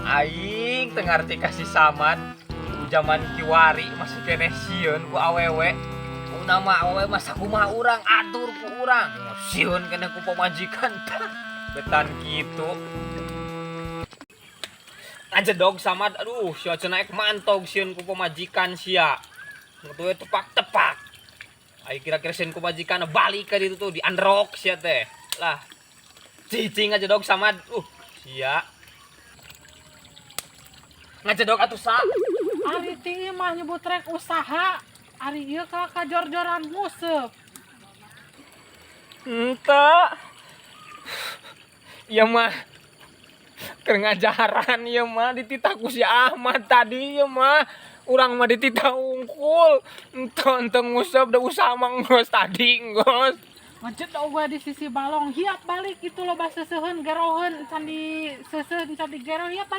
Aing tengah arti kasih saman zaman kiwari masih kene sieun ku awewe. Ku nama awewe masa kumaha urang atur ku urang. Sieun kene ku pamajikan tah. Betan kitu. Ajedog samad aduh sia cenah mantog sieun ku pamajikan sia. Ngatuwe tepak-tepak. Ai kira-kira sieun ku majikan balik ka ditu tuh di androk sia teh. Lah. Cicing aja dog samad. Sia. Ngajedog atuh sa. Ari ti mah nyebut rek usaha. Ari ieu kajor-joran museup. Henteu. Ieu mah keur ngajaran ieu mah dititah ku si Ahmad tadi ieu mah. Urang mah dititah unggul. Ente nguseup da usaha mah geus tadi geus. Ngejet gue di sisi balong hiap balik itu lo bahasa seuheun geroheun can di seuseun can di gero hiap balik.